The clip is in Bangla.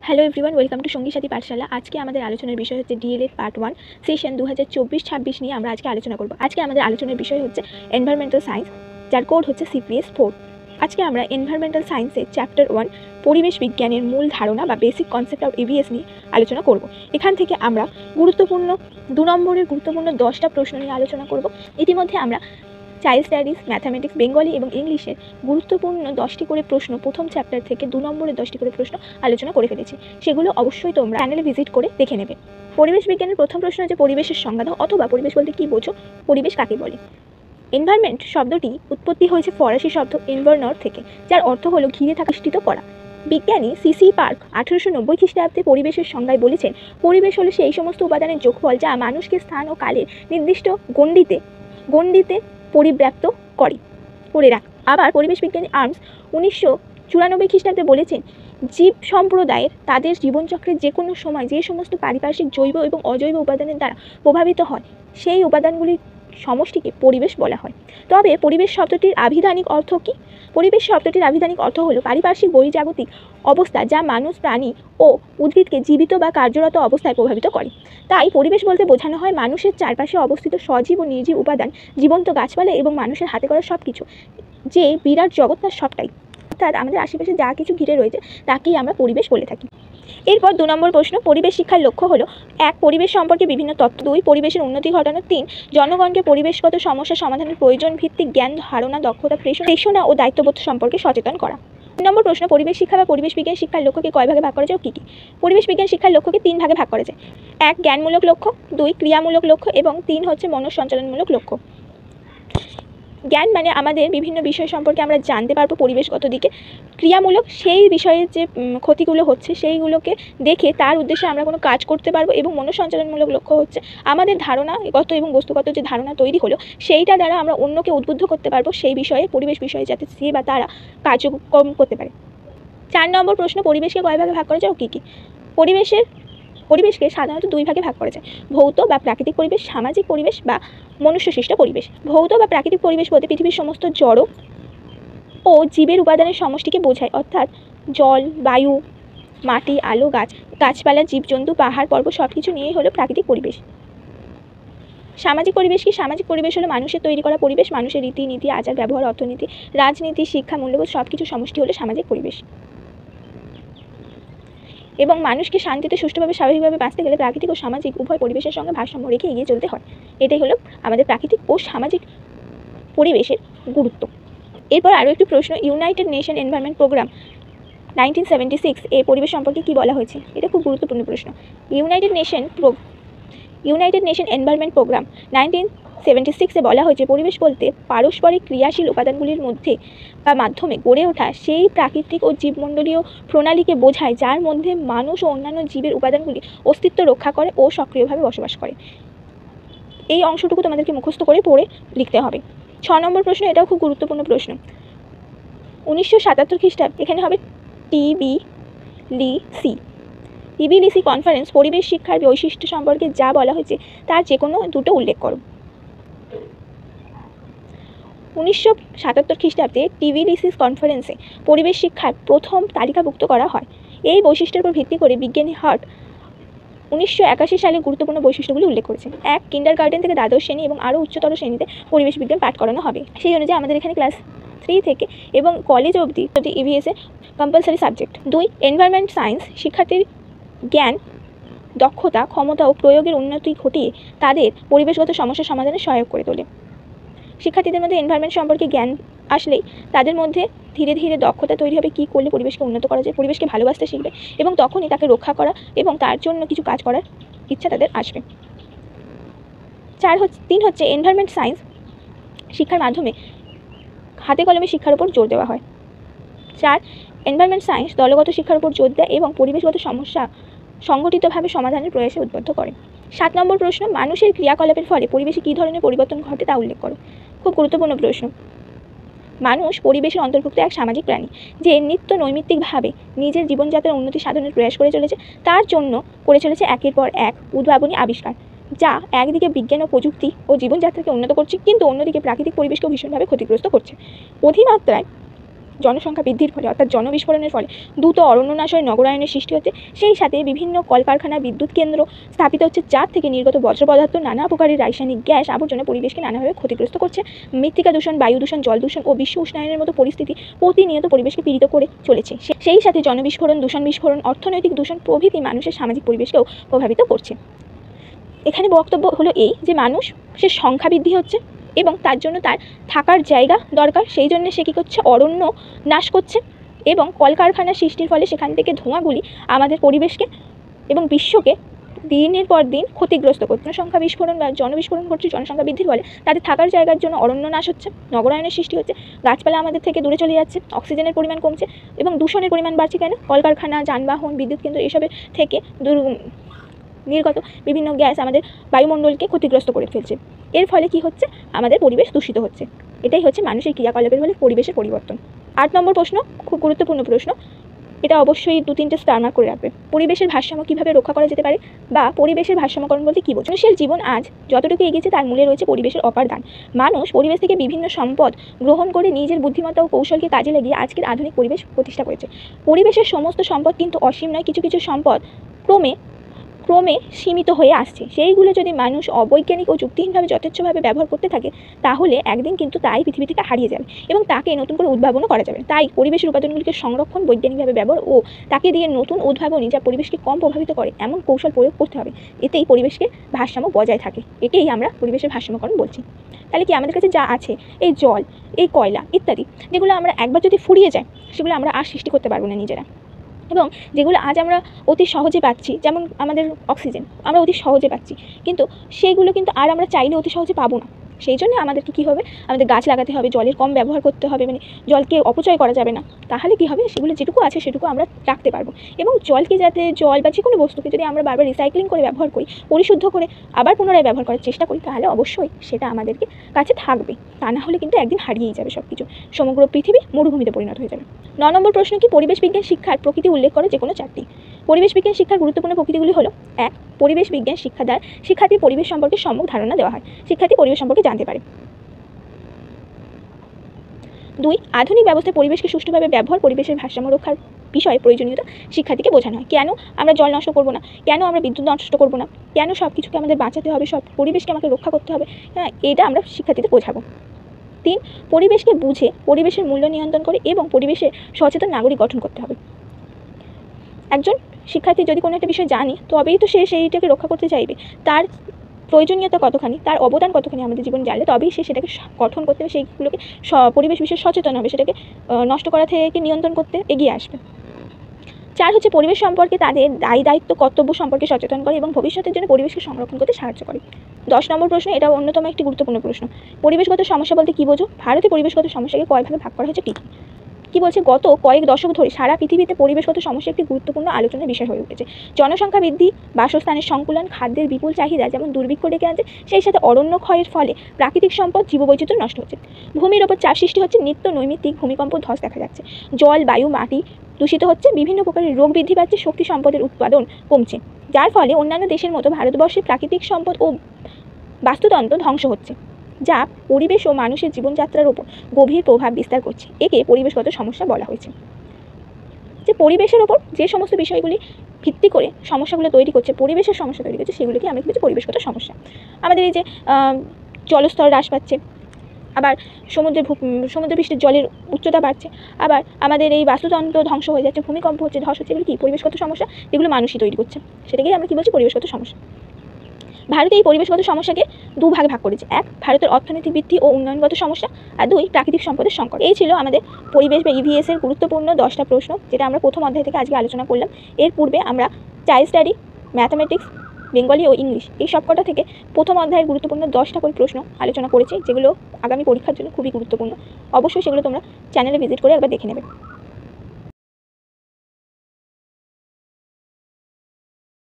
হ্যালো এভরিওয়ান, ওয়েলকাম টু সঙ্গী সাথী পাঠশালা। আজকে আমাদের আলোচনার বিষয় হচ্ছে ডিএলএড পার্ট 1 সেশন 2024-26 নিয়ে আমরা আজকে আলোচনা করব। আজকে আমাদের আলোচনার বিষয় হচ্ছে এনভায়রনমেন্টাল সায়েন্স, যার কোড হচ্ছে CPS-4। আজকে আমরা এনভায়রনমেন্টাল সায়েন্সের চ্যাপ্টার 1 পরিবেশ বিজ্ঞানের মূল ধারণা বা বেসিক কনসেপ্ট অফ EVS নিয়ে আলোচনা করব। এখান থেকে আমরা গুরুত্বপূর্ণ 2 নম্বরের গুরুত্বপূর্ণ 10টা প্রশ্ন নিয়ে আলোচনা করব। ইতিমধ্যে আমরা চাইল্ড স্টাডিজ, ম্যাথামেটিক্স, বেঙ্গলি এবং ইংলিশের গুরুত্বপূর্ণ 10টি করে প্রশ্ন প্রথম চ্যাপ্টার থেকে 2 নম্বরের 10টি করে প্রশ্ন আলোচনা করে ফেলেছি। সেগুলো অবশ্যই তোমরা চ্যানেলে ভিজিট করে দেখে নেবে। পরিবেশ বিজ্ঞানের প্রথম প্রশ্ন হচ্ছে পরিবেশের সংজ্ঞা দাও, অথবা পরিবেশ বলতে কী বোঝো, পরিবেশ কাকে বলে। এনভায়রনমেন্ট শব্দটি উৎপত্তি হয়েছে ফরাসি শব্দ এনভায়রনর থেকে, যার অর্থ হলো ঘিরে থাকা, বেষ্টিত করা। বিজ্ঞানী সিসি পার্ক 1890 খ্রিস্টাব্দে পরিবেশের সংজ্ঞায় বলেছেন, পরিবেশ হলো সেই সমস্ত উপাদানের যোগফল যা মানুষকে স্থান ও কালের নির্দিষ্ট গণ্ডিতে পরিব্যাপ্ত করে রাখ। আবার পরিবেশ বিজ্ঞানী আর্মস 1994 খ্রিস্টাব্দে বলেছেন, জীব সম্প্রদায়ের তাদের জীবনচক্রের যে কোনো সময় যে সমস্ত পারিপার্শ্বিক জৈব এবং অজৈব উপাদানের দ্বারা প্রভাবিত হয়, সেই উপাদানগুলির সমষ্টিকে পরিবেশ বলা হয়। তবে পরিবেশ শব্দটির আভিধানিক অর্থ কী? পরিবেশ শব্দটির আভিধানিক অর্থ হলো পারিপার্শ্বিক বহির্জাগতিক অবস্থা যা মানুষ, প্রাণী ও উদ্ভিদকে জীবিত বা কার্যরত অবস্থায় প্রভাবিত করে। তাই পরিবেশ বলতে বোঝানো হয় মানুষের চারপাশে অবস্থিত সজীব ও নির্জীব উপাদান, জীবন্ত গাছপালা এবং মানুষের হাতে করা সব কিছু, যে বিরাট জগৎ তার সবটাই, অর্থাৎ আমাদের আশেপাশে যা কিছু ঘিরে রয়েছে তাকেই আমরা পরিবেশ বলে থাকি। এরপর 2 নম্বর প্রশ্ন, পরিবেশ শিক্ষার লক্ষ্য হলো 1. পরিবেশ সম্পর্কে বিভিন্ন তথ্য, 2. পরিবেশের উন্নতি ঘটানো, 3. জনগণকে পরিবেশগত সমস্যা সমাধানের প্রয়োজন ভিত্তিক জ্ঞান, ধারণা, দক্ষতা, প্রেষণা ও দায়িত্ববোধ সম্পর্কে সচেতন করা। 3 নম্বর প্রশ্ন, পরিবেশ শিক্ষা বা পরিবেশ বিজ্ঞান শিক্ষার লক্ষ্যকে কয় ভাগে ভাগ করা যায় ও কী কী? পরিবেশ বিজ্ঞান শিক্ষার লক্ষ্যকে 3 ভাগে ভাগ করা যায়। 1. জ্ঞানমূলক লক্ষ্য, 2. ক্রিয়ামূলক লক্ষ্য এবং 3 হচ্ছে মনঃসঞ্চালনমূলক লক্ষ্য। জ্ঞান মানে আমাদের বিভিন্ন বিষয় সম্পর্কে আমরা জানতে পারবো পরিবেশগত দিকে। ক্রিয়ামূলক সেই বিষয়ের যে ক্ষতিগুলো হচ্ছে সেইগুলোকে দেখে তার উদ্দেশ্যে আমরা কোনো কাজ করতে পারবো। এবং মনঃসঞ্চালনমূলক লক্ষ্য হচ্ছে আমাদের ধারণাগত এবং বস্তুগত যে ধারণা তৈরি হলো সেইটা দ্বারা আমরা অন্যকে উদ্বুদ্ধ করতে পারবো সেই বিষয়ে, পরিবেশ বিষয়ে, যাতে সে বা তারা কার্যক্রম করতে পারে। 4 নম্বর প্রশ্ন, পরিবেশকে কয় ভাগে ভাগ করা যায় ও কী কী? পরিবেশকে সাধারণত 2 ভাগে ভাগ করা যায়, ভৌত বা প্রাকৃতিক পরিবেশ, সামাজিক পরিবেশ বা মনুষ্যসৃষ্ট পরিবেশ। ভৌত বা প্রাকৃতিক পরিবেশ বলতে পৃথিবীর সমস্ত জড় ও জীবের উপাদানের সমষ্টিকে বোঝায়, অর্থাৎ জল, বায়ু, মাটি, আলো, গাছপালা, জীবজন্তু, পাহাড়, পর্বত সব কিছু নিয়েই হলো প্রাকৃতিক পরিবেশ। সামাজিক পরিবেশ কি? সামাজিক পরিবেশ হলো মানুষের তৈরি করা পরিবেশ, মানুষের রীতিনীতি, আচার ব্যবহার, অর্থনীতি, রাজনীতি, শিক্ষা, মূল্যবোধ সব কিছু সমষ্টি হলো সামাজিক পরিবেশ। এবং মানুষকে শান্তিতে, সুষ্ঠুভাবে, স্বাভাবিকভাবে বাঁচতে গেলে প্রাকৃতিক ও সামাজিক উভয় পরিবেশের সঙ্গে ভারসাম্য রেখে এগিয়ে চলতে হয়। এটাই হলো আমাদের প্রাকৃতিক ও সামাজিক পরিবেশের গুরুত্ব। এরপর আরও একটি প্রশ্ন, ইউনাইটেড নেশন এনভায়রনমেন্ট প্রোগ্রাম 1976 এ পরিবেশ সম্পর্কে কী বলা হয়েছে? এটা খুব গুরুত্বপূর্ণ প্রশ্ন। ইউনাইটেড নেশন এনভায়রনমেন্ট প্রোগ্রাম 1976 এ বলা হয়েছে, পরিবেশ বলতে পারস্পরিক ক্রিয়াশীল উপাদানগুলির মধ্যে বা মাধ্যমে গড়ে ওঠা সেই প্রাকৃতিক ও জীবমণ্ডলীয় প্রণালীকে বোঝায় যার মধ্যে মানুষ ও অন্যান্য জীবের উপাদানগুলি অস্তিত্ব রক্ষা করে ও সক্রিয়ভাবে বসবাস করে। এই অংশটুকু তোমাদেরকে মুখস্থ করে পড়ে লিখতে হবে। 6 নম্বর প্রশ্ন, এটাও খুব গুরুত্বপূর্ণ প্রশ্ন। 1977 খ্রিস্টাব্দে, এখানে হবে TBLC কনফারেন্স পরিবেশ শিক্ষার বৈশিষ্ট্য সম্পর্কে যা বলা হয়েছে তার যে কোনো দুটো উল্লেখ করো। 1977 খ্রিস্টাব্দে TBLC কনফারেন্সে পরিবেশ শিক্ষার প্রথম তালিকাভুক্ত করা হয়। এই বৈশিষ্ট্যের উপর ভিত্তি করে বিজ্ঞানী হার্ট 1981 সালে গুরুত্বপূর্ণ বৈশিষ্ট্যগুলি উল্লেখ করেছে। 1. কিন্ডারগার্টেন থেকে দ্বাদশ শ্রেণী এবং আরও উচ্চতর শ্রেণীতে পরিবেশ বিজ্ঞান পাঠ করানো হবে। সেই অনুযায়ী আমাদের এখানে ক্লাস 3 থেকে এবং কলেজ অবধি EVS এ কম্পালসারি সাবজেক্ট। 2. এনভায়রনমেন্ট সায়েন্স শিক্ষার্থীর জ্ঞান, দক্ষতা, ক্ষমতা ও প্রয়োগের উন্নতি ঘটিয়ে তাদের পরিবেশগত সমস্যা সমাধানে সহায়ক করে তোলে। শিক্ষার্থীদের মধ্যে এনভায়রনমেন্ট সম্পর্কে জ্ঞান আসলেই তাদের মধ্যে ধীরে ধীরে দক্ষতা তৈরি হবে, কী করলে পরিবেশকে উন্নত করা যায়, পরিবেশকে ভালোবাসতে শিখবে এবং তখনই তাকে রক্ষা করা এবং তার জন্য কিছু কাজ করার ইচ্ছা তাদের আসবে। 3 হচ্ছে এনভায়রনমেন্ট সায়েন্স শিক্ষার মাধ্যমে হাতে কলমে শিক্ষার উপর জোর দেওয়া হয়। 4. এনভায়রনমেন্ট সায়েন্স দলগত শিক্ষার উপর জোর দেয় এবং পরিবেশগত সমস্যা সংগঠিতভাবে সমাধানের প্রয়াসে উদ্বুদ্ধ করে। 7 নম্বর প্রশ্ন, মানুষের ক্রিয়াকলাপের ফলে পরিবেশে কী ধরনের পরিবর্তন ঘটে তা উল্লেখ করো। খুব গুরুত্বপূর্ণ প্রশ্ন। মানুষ পরিবেশের অন্তর্ভুক্ত এক সামাজিক প্রাণী, যে নিত্য নৈমিত্তিকভাবে নিজের জীবনযাত্রার উন্নতি সাধনের প্রয়াস করে চলেছে। তার জন্য করে চলেছে একের পর এক উদ্ভাবনী আবিষ্কার, যা একদিকে বিজ্ঞান ও প্রযুক্তি ও জীবনযাত্রাকে উন্নত করছে, কিন্তু অন্যদিকে প্রাকৃতিক পরিবেশকেও ভীষণভাবে ক্ষতিগ্রস্ত করছে। অতিমাত্রায় জনসংখ্যা বৃদ্ধির ফলে অর্থাৎ জনবিস্ফোরণের ফলে দ্রুত অরণ্যনাশ হয়ে নগরায়নের সৃষ্টি হচ্ছে। সেই সাথে বিভিন্ন কলকারখানা, বিদ্যুৎ কেন্দ্র স্থাপিত হচ্ছে, যার থেকে নির্গত বর্জ্য পদার্থ, নানা প্রকারের রাসায়নিক গ্যাস, আবর্জনা পরিবেশকে নানাভাবে ক্ষতিগ্রস্ত করছে। মৃত্তিকা দূষণ, বায়ু দূষণ, জল দূষণ ও বিশ্ব উষ্ণায়নের মতো পরিস্থিতি প্রতিনিয়ত পরিবেশকে পীড়িত করে চলেছে। সেই সাথে জনবিস্ফোরণ, দূষণ বিস্ফোরণ, অর্থনৈতিক দূষণ প্রভৃতি মানুষের সামাজিক পরিবেশকেও প্রভাবিত করছে। এখানে বক্তব্য হলো এই যে মানুষের সংখ্যা বৃদ্ধি হচ্ছে এবং তার জন্য তার থাকার জায়গা দরকার, সেই জন্য সে কী করছে, অরণ্য নাশ করছে এবং কলকারখানা সৃষ্টির ফলে সেখান থেকে ধোঁয়াগুলি আমাদের পরিবেশকে এবং বিশ্বকে দিনের পর দিন ক্ষতিগ্রস্ত করছে। জনসংখ্যা বিস্ফোরণ বা জনবিস্ফোরণ ঘটছে জনসংখ্যা বৃদ্ধির ফলে, তাদের থাকার জায়গার জন্য অরণ্য নাশ হচ্ছে, নগরায়নের সৃষ্টি হচ্ছে, গাছপালা আমাদের থেকে দূরে চলে যাচ্ছে, অক্সিজেনের পরিমাণ কমছে এবং দূষণের পরিমাণ বাড়ছে। কেন? কলকারখানা, যানবাহন, বিদ্যুৎ কেন্দ্র এসবের থেকে নির্গত বিভিন্ন গ্যাস আমাদের বায়ুমণ্ডলকে ক্ষতিগ্রস্ত করে ফেলছে। এর ফলে কি হচ্ছে, আমাদের পরিবেশ দূষিত হচ্ছে। এটাই হচ্ছে মানুষের ক্রিয়াকলাপের ফলে পরিবেশের পরিবর্তন। 8 নম্বর প্রশ্ন, খুব গুরুত্বপূর্ণ প্রশ্ন, এটা অবশ্যই 2-3টে স্টার মার্ক করে রাখবে। পরিবেশের ভারসাম্য কীভাবে রক্ষা করা যেতে পারে বা পরিবেশের ভারসাম্যকরণ বলতে কী বোঝো? মানুষের জীবন আজ যতটুকু এগিয়েছে তার মূলে রয়েছে পরিবেশের অপার দান। মানুষ পরিবেশ থেকে বিভিন্ন সম্পদ গ্রহণ করে নিজের বুদ্ধিমত্তা ও কৌশলকে কাজে লাগিয়ে আজকের আধুনিক পরিবেশ প্রতিষ্ঠা করেছে। পরিবেশের সমস্ত সম্পদ কিন্তু অসীম নয়, কিছু কিছু সম্পদ ক্রমে সীমিত হয়ে আসছে। সেইগুলো যদি মানুষ অবৈজ্ঞানিক ও যুক্তিহীনভাবে যথেচ্ছভাবে ব্যবহার করতে থাকে, তাহলে একদিন কিন্তু তাই পৃথিবী থেকে হারিয়ে যাবে এবং তাকে নতুন করে উদ্ভাবনও করা যাবে। তাই পরিবেশের উপাদানগুলিকে সংরক্ষণ, বৈজ্ঞানিকভাবে ব্যবহার ও তাকে দিয়ে নতুন উদ্ভাবনী যা পরিবেশকে কম প্রভাবিত করে এমন কৌশল প্রয়োগ করতে হবে। এতেই পরিবেশকে ভারসাম্য বজায় থাকে। একেই আমরা পরিবেশের ভারসাম্যকরণ বলছি। তাহলে কি আমাদের কাছে যা আছে, এই জল, এই কয়লা ইত্যাদি, যেগুলো আমরা একবার যদি ফুরিয়ে যায়, সেগুলো আমরা আর সৃষ্টি করতে পারবো না নিজেরা। এবং যেগুলো আজ আমরা অতি সহজে পাচ্ছি, যেমন আমাদের অক্সিজেন আমরা অতি সহজে পাচ্ছি, কিন্তু সেইগুলো কিন্তু আর আমরা চাইলে অতি সহজে পাবো না। সেই জন্য আমাদেরকে কী হবে, আমাদের গাছ লাগাতে হবে, জলের কম ব্যবহার করতে হবে, মানে জলকে অপচয় করা যাবে না। তাহলে কী হবে, সেগুলো যেটুকু আছে সেটুকু আমরা রাখতে পারবো। এবং জলকে যাতে, জল বা যে কোনো বস্তুকে যদি আমরা বারবার রিসাইক্লিং করে ব্যবহার করি, পরিশুদ্ধ করে আবার পুনরায় ব্যবহার করার চেষ্টা করি, তাহলে অবশ্যই সেটা আমাদেরকে কাছে থাকবে। তা না হলে কিন্তু একদিন হারিয়েই যাবে সব কিছু, সমগ্র পৃথিবী মরুভূমিতে পরিণত হয়ে যাবে। 9 নম্বর প্রশ্ন কি, পরিবেশ বিজ্ঞান শিক্ষার প্রকৃতি উল্লেখ করে যে কোনো 4টি। পরিবেশ বিজ্ঞান শিক্ষার গুরুত্বপূর্ণ প্রকৃতিগুলি হলো: 1. পরিবেশ বিজ্ঞান শিক্ষা দ্বারা শিক্ষার্থীর পরিবেশ সম্পর্কে সম্যক ধারণা দেওয়া হয়, শিক্ষার্থী পরিবেশ সম্পর্কে জানতে পারে। 2. আধুনিক ব্যবস্থায় পরিবেশকে সুষ্ঠুভাবে ব্যবহার, পরিবেশের ভারসাম্য রক্ষার বিষয়ে প্রয়োজনীয়তা শিক্ষার্থীকে বোঝানো হয়। কেন আমরা জল নষ্ট করব না, কেন আমরা বিদ্যুৎ নষ্ট করব না, কেন সব কিছুকে আমাদের বাঁচাতে হবে, সব পরিবেশকে আমাকে রক্ষা করতে হবে, হ্যাঁ, এটা আমরা শিক্ষার্থীদের বোঝাবো। 3. পরিবেশকে বুঝে পরিবেশের মূল্য নিয়ন্ত্রণ করে এবং পরিবেশে সচেতন নাগরিক গঠন করতে হবে। একজন শিক্ষার্থী যদি কোনো একটা বিষয় জানে, তবেই তো সে সেইটাকে রক্ষা করতে চাইবে। তার প্রয়োজনীয়তা কতখানি, তার অবদান কতখানি আমাদের জীবনে জানলে তবেই সে সেটাকে গঠন করতে হবে, সেইগুলোকে পরিবেশ বিষয়ে সচেতন হবে, সেটাকে নষ্ট করা থেকে নিয়ন্ত্রণ করতে এগিয়ে আসবে। 4 হচ্ছে পরিবেশ সম্পর্কে তাদের দায়ী দায়িত্ব কর্তব্য সম্পর্কে সচেতন করে এবং ভবিষ্যতের জন্য পরিবেশকে সংরক্ষণ করতে সাহায্য করে। 10 নম্বর প্রশ্ন, এটা অন্যতম একটি গুরুত্বপূর্ণ প্রশ্ন। পরিবেশগত সমস্যা বলতে কী বোঝো? ভারতে পরিবেশগত সমস্যাকে কয় ভাগে ভাগ করা হয়েছে ঠিক কি বলছে? গত কয়েক দশক ধরে সারা পৃথিবীতে পরিবেশগত সমস্যা একটি গুরুত্বপূর্ণ আলোচনার বিষয় হয়ে উঠেছে। জনসংখ্যা বৃদ্ধি, বাসস্থানের সংকুলন, খাদ্যের বিপুল চাহিদা যেমন দুর্ভিক্ষ ডেকে আনছে, সেই সাথে অরণ্য ক্ষয়ের ফলে প্রাকৃতিক সম্পদ, জীববৈচিত্র্য নষ্ট হচ্ছে, ভূমির ওপর চাপ সৃষ্টি হচ্ছে, নিত্য নৈমিত্তিক ভূমিকম্প, ধস দেখা যাচ্ছে, জল, বায়ু, মাটি দূষিত হচ্ছে, বিভিন্ন প্রকারের রোগ বৃদ্ধি পাচ্ছে, শক্তি সম্পদের উৎপাদন কমছে, যার ফলে অন্যান্য দেশের মতো ভারতবর্ষের প্রাকৃতিক সম্পদ ও বাস্তুতন্ত্র ধ্বংস হচ্ছে, যা পরিবেশ ও মানুষের জীবনযাত্রার উপর গভীর প্রভাব বিস্তার করছে। একে পরিবেশগত সমস্যা বলা হয়েছে। যে পরিবেশের ওপর যে সমস্ত বিষয়গুলি ভিত্তি করে সমস্যাগুলো তৈরি করছে, পরিবেশের সমস্যা তৈরি করছে, সেগুলোকে আমরা কি বলছি? পরিবেশগত সমস্যা। আমাদের এই যে জলস্তর হ্রাস পাচ্ছে, আবার সমুদ্রপৃষ্ঠের জলের উচ্চতা বাড়ছে, আবার আমাদের এই বাস্তুতন্ত্র ধ্বংস হয়ে যাচ্ছে, ভূমিকম্প হচ্ছে, ধস হচ্ছে, এগুলো কি পরিবেশগত সমস্যা, যেগুলো মানুষই তৈরি করছে। সেটাকেই আমরা কি বলছি? পরিবেশগত সমস্যা। ভারতে এই পরিবেশগত সমস্যাকে 2 ভাগে ভাগ করেছে। 1. ভারতের অর্থনৈতিক বৃদ্ধি ও উন্নয়নগত সমস্যা, আর 2. প্রাকৃতিক সম্পদের সংকট। এই ছিল আমাদের পরিবেশ বা ইভিএস এর গুরুত্বপূর্ণ 10টা প্রশ্ন, যেটা আমরা প্রথম অধ্যায় থেকে আজকে আলোচনা করলাম। এর পূর্বে আমরা চাইল্ড স্টাডি, ম্যাথামেটিক্স, বেঙ্গলি ও ইংলিশ এই সবকটা থেকে প্রথম অধ্যায়ের গুরুত্বপূর্ণ 10টা করে প্রশ্ন আলোচনা করেছি, যেগুলো আগামী পরীক্ষার জন্য খুবই গুরুত্বপূর্ণ। অবশ্যই সেগুলো তোমরা চ্যানেলে ভিজিট করে একবার দেখে নেবে।